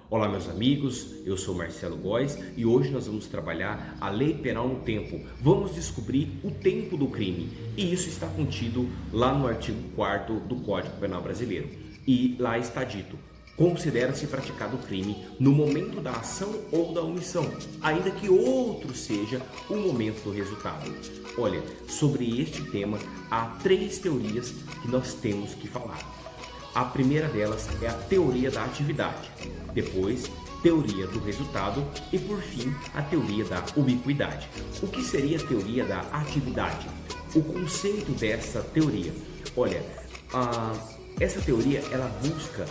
Olá meus amigos, eu sou Marcelo Góes e hoje nós vamos trabalhar a Lei Penal no Tempo. Vamos descobrir o tempo do crime e isso está contido lá no artigo 4º do Código Penal Brasileiro. E lá está dito: considera-se praticado o crime no momento da ação ou da omissão, ainda que outro seja o momento do resultado. Olha, sobre este tema há 3 teorias que nós temos que falar. A primeira delas é a teoria da atividade, depois teoria do resultado e por fim a teoria da ubiquidade. O que seria a teoria da atividade? O conceito dessa teoria, olha, essa teoria ela busca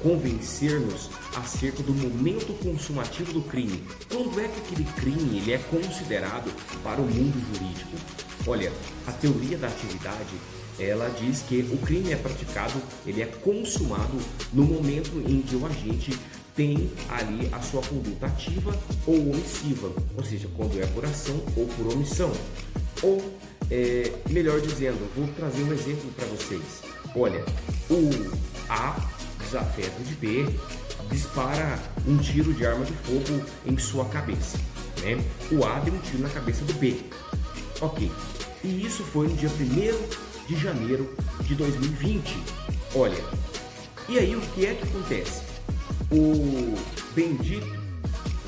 convencer-nos acerca do momento consumativo do crime. Quando é que aquele crime ele é considerado para o mundo jurídico? Olha, a teoria da atividade ela diz que o crime é praticado, ele é consumado no momento em que o agente tem ali a sua conduta ativa ou omissiva, ou seja, quando é por ação ou por omissão. Ou, melhor dizendo, vou trazer um exemplo para vocês. Olha, o A, desafeto de B, dispara um tiro de arma de fogo em sua cabeça, né? O A deu um tiro na cabeça do B. Ok, e isso foi no dia 1º de janeiro de 2020. Olha, e aí o que é que acontece? O bendito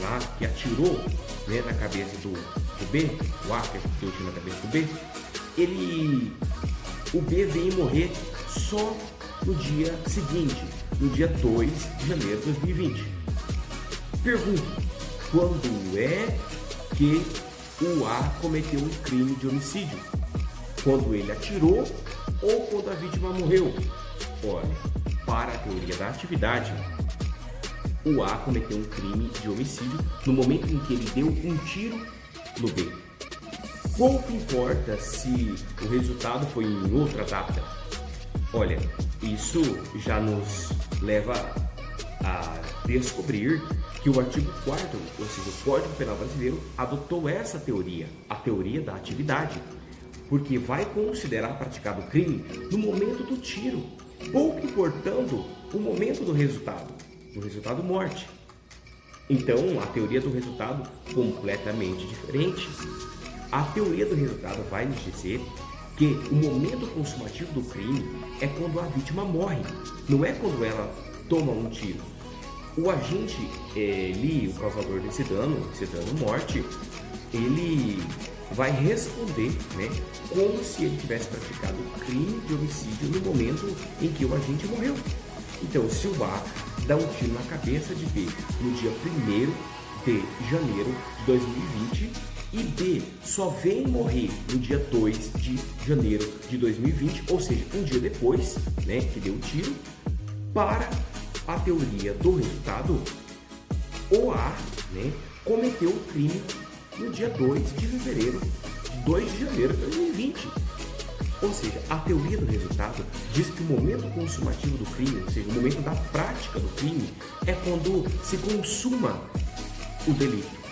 lá que atirou, né, na cabeça do B, o A que deu tiro na cabeça do B, o B veio morrer só no dia seguinte, no dia 2 de janeiro de 2020. Pergunto, quando é que o A cometeu um crime de homicídio? Quando ele atirou ou quando a vítima morreu? Olha, para a teoria da atividade, o A cometeu um crime de homicídio no momento em que ele deu um tiro no B. Pouco importa se o resultado foi em outra data. Olha, isso já nos leva a descobrir que o artigo 4º, ou seja, o Código Penal Brasileiro, adotou essa teoria, a teoria da atividade, porque vai considerar praticado o crime no momento do tiro, pouco importando o momento do resultado morte. Então, a teoria do resultado completamente diferente. A teoria do resultado vai nos dizer que o momento consumativo do crime é quando a vítima morre, não é quando ela toma um tiro. O agente, o causador desse dano morte, ele vai responder, né, como se ele tivesse praticado o crime de homicídio no momento em que o agente morreu. Então, se o A dá um tiro na cabeça de B no dia 1º de janeiro de 2020 e B só vem morrer no dia 2 de janeiro de 2020, ou seja, um dia depois, né, que deu o tiro, para a teoria do resultado, o A, né, cometeu o crime no dia 2 de fevereiro, 2 de janeiro de 2020. Ou seja, a teoria do resultado diz que o momento consumativo do crime, ou seja, o momento da prática do crime, é quando se consuma o delito.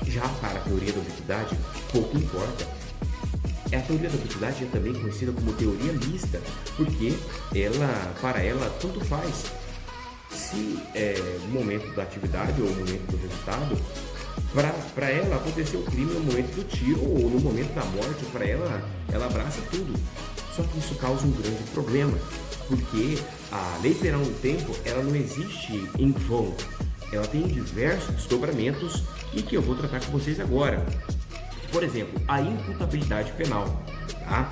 Já para a teoria da ubiquidade, pouco importa. A teoria da ubiquidade é também conhecida como teoria mista, porque para ela, tanto faz se é o momento da atividade ou o momento do resultado. Para ela aconteceu o crime no momento do tiro ou no momento da morte, para ela abraça tudo. Só que isso causa um grande problema, porque a Lei Penal no Tempo ela não existe em vão, ela tem diversos desdobramentos e que eu vou tratar com vocês agora. Por exemplo, a imputabilidade penal, tá?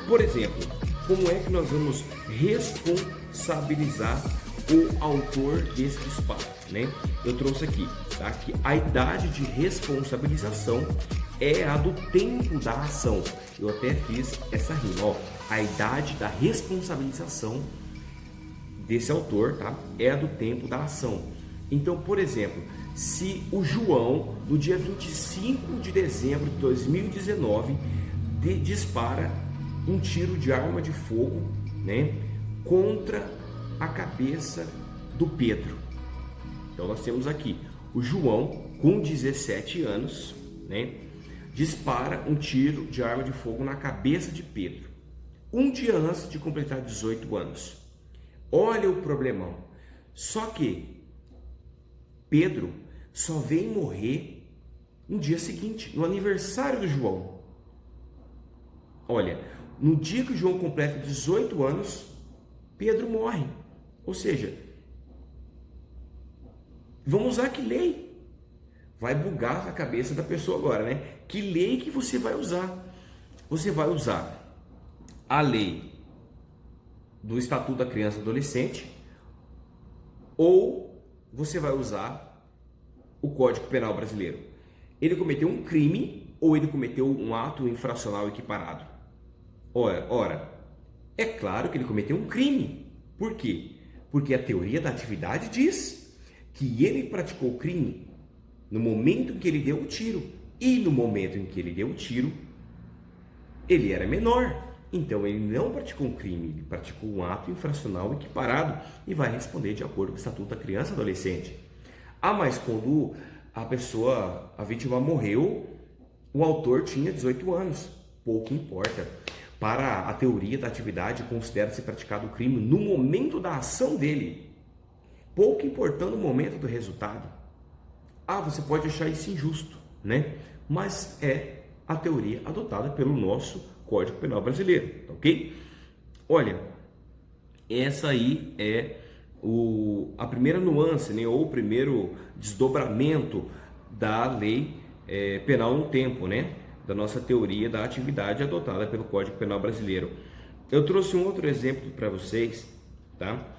Por exemplo, como é que nós vamos responsabilizar o autor desse disparo, né? Eu trouxe aqui, tá? Que a idade de responsabilização é a do tempo da ação. Eu até fiz essa rima, ó. A idade da responsabilização desse autor, tá? É a do tempo da ação. Então, por exemplo, se o João, no dia 25 de dezembro de 2019, dispara um tiro de arma de fogo, né, contra a cabeça do Pedro. Então nós temos aqui o João com 17 anos, né, dispara um tiro de arma de fogo na cabeça de Pedro, um dia antes de completar 18 anos. Olha o problemão. Só que Pedro só vem morrer no dia seguinte, no aniversário do João. Olha, no dia que o João completa 18 anos, Pedro morre. Ou seja, vamos usar que lei? Vai bugar a cabeça da pessoa agora, né? Que lei que você vai usar? Você vai usar a lei do Estatuto da Criança e Adolescente, ou você vai usar o Código Penal Brasileiro? Ele cometeu um crime ou ele cometeu um ato infracional equiparado? Ora, é claro que ele cometeu um crime. Por quê? Porque a teoria da atividade diz que ele praticou o crime no momento em que ele deu o tiro. E no momento em que ele deu o tiro, ele era menor. Então ele não praticou um crime, ele praticou um ato infracional equiparado e vai responder de acordo com o Estatuto da Criança e Adolescente. Mas quando a vítima morreu, o autor tinha 18 anos. Pouco importa. Para a teoria da atividade, considera-se praticado o crime no momento da ação dele, pouco importando o momento do resultado. Você pode achar isso injusto, né? Mas é a teoria adotada pelo nosso Código Penal Brasileiro, ok? Olha, essa aí é a primeira nuance, né? Ou o primeiro desdobramento da lei penal no tempo, né? Da nossa teoria da atividade adotada pelo Código Penal Brasileiro. Eu trouxe um outro exemplo para vocês, tá?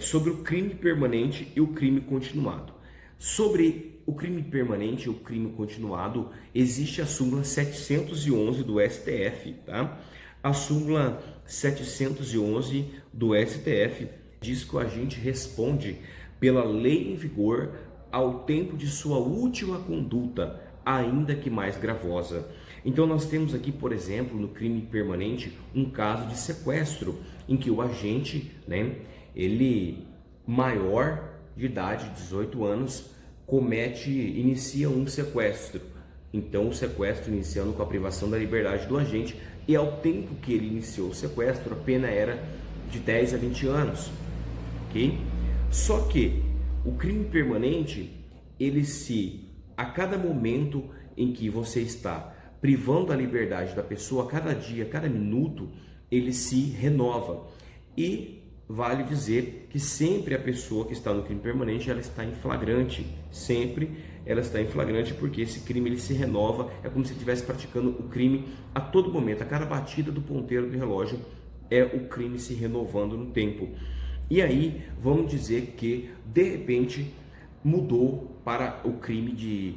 Sobre o crime permanente e o crime continuado. Sobre o crime permanente e o crime continuado, existe a súmula 711 do STF, tá? A súmula 711 do STF diz que o agente responde pela lei em vigor ao tempo de sua última conduta, ainda que mais gravosa. Então nós temos aqui, por exemplo, no crime permanente, um caso de sequestro, em que o agente, né, ele maior de idade, 18 anos, inicia um sequestro. Então o sequestro iniciando com a privação da liberdade do agente, e ao tempo que ele iniciou o sequestro, a pena era de 10 a 20 anos, ok? Só que o crime permanente, a cada momento em que você está privando a liberdade da pessoa, a cada dia, a cada minuto, ele se renova. E vale dizer que sempre a pessoa que está no crime permanente, ela está em flagrante. Sempre ela está em flagrante, porque esse crime ele se renova, é como se estivesse praticando o crime a todo momento. A cada batida do ponteiro do relógio é o crime se renovando no tempo. E aí, vamos dizer que, de repente, mudou para o crime de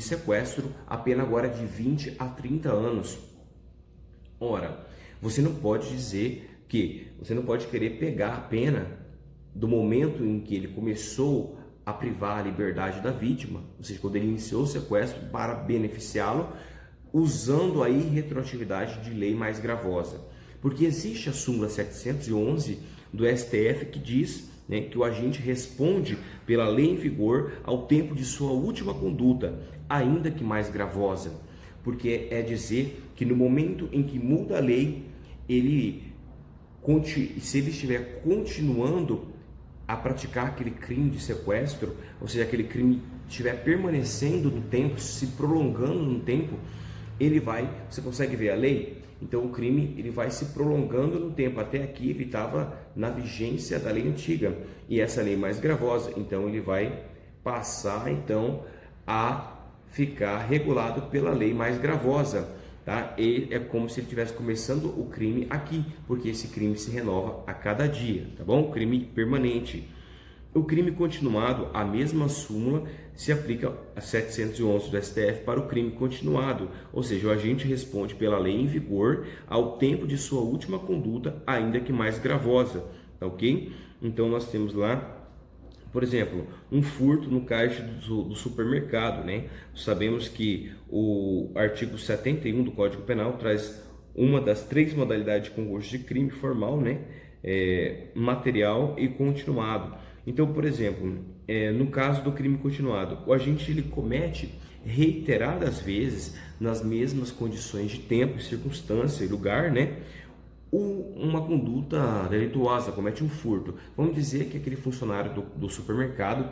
sequestro, a pena agora de 20 a 30 anos. Ora, você não pode querer pegar a pena do momento em que ele começou a privar a liberdade da vítima, ou seja, quando ele iniciou o sequestro, para beneficiá-lo, usando aí retroatividade de lei mais gravosa. Porque existe a súmula 711 do STF que diz, né, que o agente responde pela lei em vigor ao tempo de sua última conduta, ainda que mais gravosa. Porque é dizer que no momento em que muda a lei, se ele estiver continuando a praticar aquele crime de sequestro, ou seja, aquele crime estiver permanecendo no tempo, se prolongando no tempo, você consegue ver a lei? Então o crime ele vai se prolongando no tempo. Até aqui ele estava na vigência da lei antiga, e essa lei mais gravosa, então ele vai passar então a ficar regulado pela lei mais gravosa, tá? E é como se ele estivesse começando o crime aqui, porque esse crime se renova a cada dia, tá bom? Crime permanente. O crime continuado, a mesma súmula se aplica a 711 do STF para o crime continuado, ou seja, o agente responde pela lei em vigor ao tempo de sua última conduta, ainda que mais gravosa, tá ok? Então nós temos lá, por exemplo, um furto no caixa do supermercado, né? Sabemos que o artigo 71 do Código Penal traz uma das 3 modalidades de concurso de crime formal, né? Material e continuado. Então, por exemplo, no caso do crime continuado, o agente ele comete reiteradas vezes, nas mesmas condições de tempo, circunstância e lugar, né, uma conduta delituosa, comete um furto. Vamos dizer que aquele funcionário do supermercado,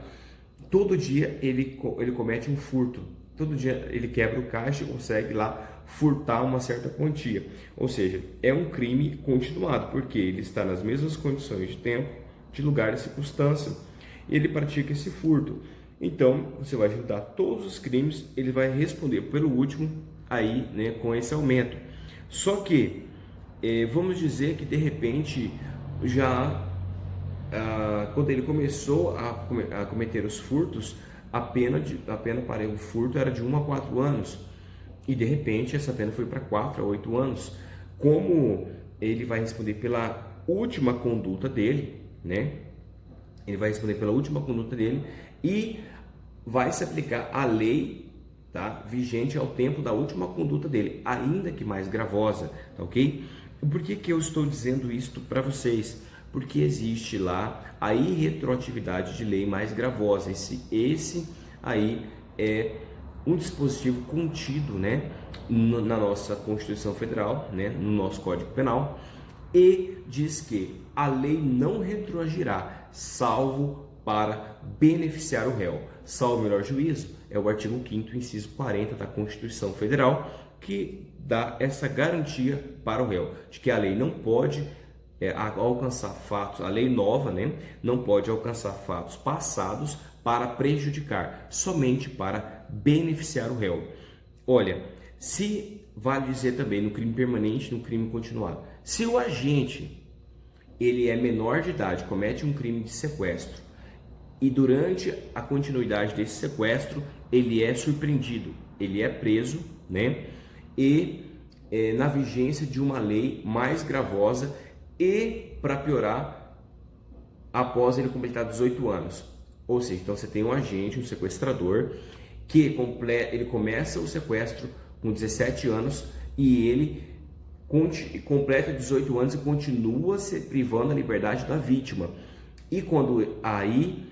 todo dia ele comete um furto. Todo dia ele quebra o caixa e consegue lá furtar uma certa quantia. Ou seja, é um crime continuado, porque ele está nas mesmas condições de tempo, de lugar e circunstância, e ele pratica esse furto. Então, você vai juntar todos os crimes, ele vai responder pelo último aí, né, com esse aumento. Só que, vamos dizer que de repente, já quando ele começou a cometer os furtos, a pena para o furto era de 1 a 4 anos. E de repente essa pena foi para 4 a 8 anos. Como ele vai responder pela última conduta dele, né? Ele vai responder pela última conduta dele e vai se aplicar a lei, tá, vigente ao tempo da última conduta dele, ainda que mais gravosa, tá ok? Por que eu estou dizendo isto para vocês? Porque existe lá a irretroatividade de lei mais gravosa. Esse aí é um dispositivo contido, né, na nossa Constituição Federal, né, no nosso Código Penal, e diz que a lei não retroagirá, salvo para beneficiar o réu. Salvo o melhor juízo, é o artigo 5º, inciso 40 da Constituição Federal, que dá essa garantia para o réu, de que a lei não pode alcançar fatos, a lei nova, né, não pode alcançar fatos passados para prejudicar, somente para beneficiar o réu. Olha, se vale dizer também no crime permanente, no crime continuado, se o agente ele é menor de idade, comete um crime de sequestro e durante a continuidade desse sequestro ele é surpreendido, ele é preso, né, e na vigência de uma lei mais gravosa e, para piorar, após ele completar 18 anos. Ou seja, então você tem um agente, um sequestrador, que ele começa o sequestro com 17 anos e ele completa 18 anos e continua se privando a liberdade da vítima. E quando aí,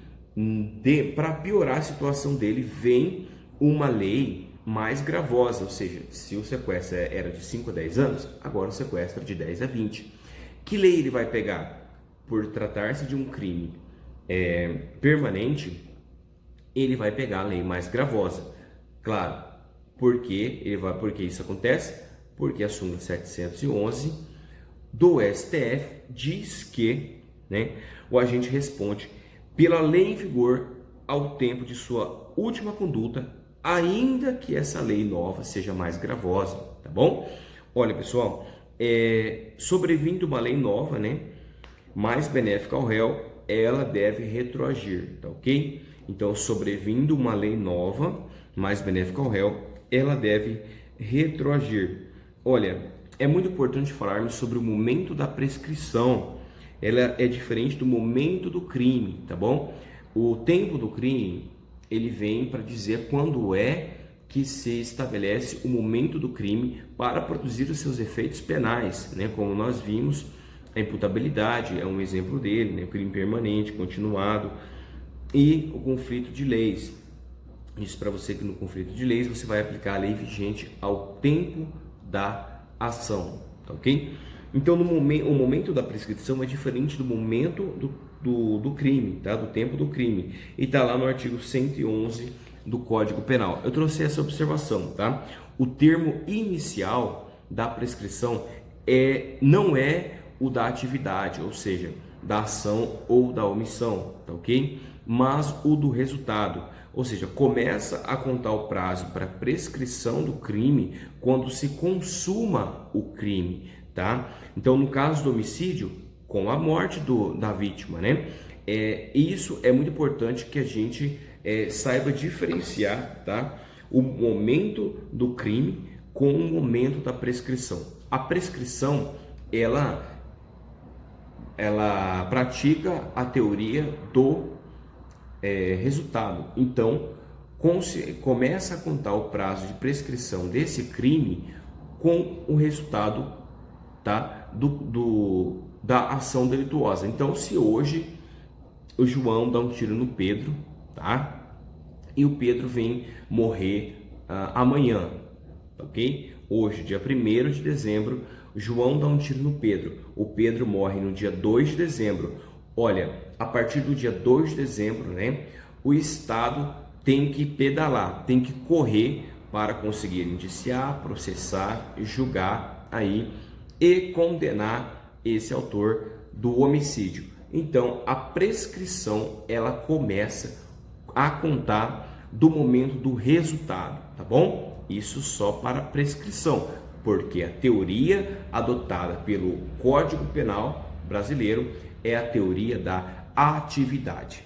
para piorar a situação dele, vem uma lei mais gravosa, ou seja, se o sequestro era de 5 a 10 anos, agora o sequestro é de 10 a 20. Que lei ele vai pegar? Por tratar-se de um crime permanente, ele vai pegar a lei mais gravosa. Claro, porque isso acontece? Porque a súmula 711 do STF diz que, né, o agente responde pela lei em vigor ao tempo de sua última conduta, ainda que essa lei nova seja mais gravosa, tá bom? Olha, pessoal, sobrevindo uma lei nova, né, mais benéfica ao réu, ela deve retroagir, tá ok? Então, sobrevindo uma lei nova, mais benéfica ao réu, ela deve retroagir. Olha, é muito importante falarmos sobre o momento da prescrição. Ela é diferente do momento do crime, tá bom? O tempo do crime, ele vem para dizer quando é que se estabelece o momento do crime para produzir os seus efeitos penais, né? Como nós vimos, a imputabilidade é um exemplo dele, né? O crime permanente, continuado e o conflito de leis. Isso para você que no conflito de leis você vai aplicar a lei vigente ao tempo da ação, tá ok? Então o momento da prescrição é diferente do momento do crime, tá? Do tempo do crime. E está lá no artigo 111 do Código Penal. Eu trouxe essa observação, tá? O termo inicial da prescrição não é o da atividade, ou seja, da ação ou da omissão, tá ok? Mas o do resultado, ou seja, começa a contar o prazo para prescrição do crime quando se consuma o crime, tá? Então, no caso do homicídio, com a morte da vítima, né? Isso é muito importante que a gente saiba diferenciar, tá? O momento do crime com o momento da prescrição. A prescrição, ela pratica a teoria do resultado. Então, começa a contar o prazo de prescrição desse crime com o resultado, tá, da ação delituosa. Então, se hoje o João dá um tiro no Pedro, tá, e o Pedro vem morrer amanhã, ok? Hoje, dia 1º de dezembro, João dá um tiro no Pedro. O Pedro morre no dia 2 de dezembro. Olha, a partir do dia 2 de dezembro, né, o Estado tem que pedalar, tem que correr para conseguir indiciar, processar, julgar aí e condenar esse autor do homicídio. Então, a prescrição ela começa a contar do momento do resultado, tá bom? Isso só para prescrição, porque a teoria adotada pelo Código Penal brasileiro é a teoria da atividade.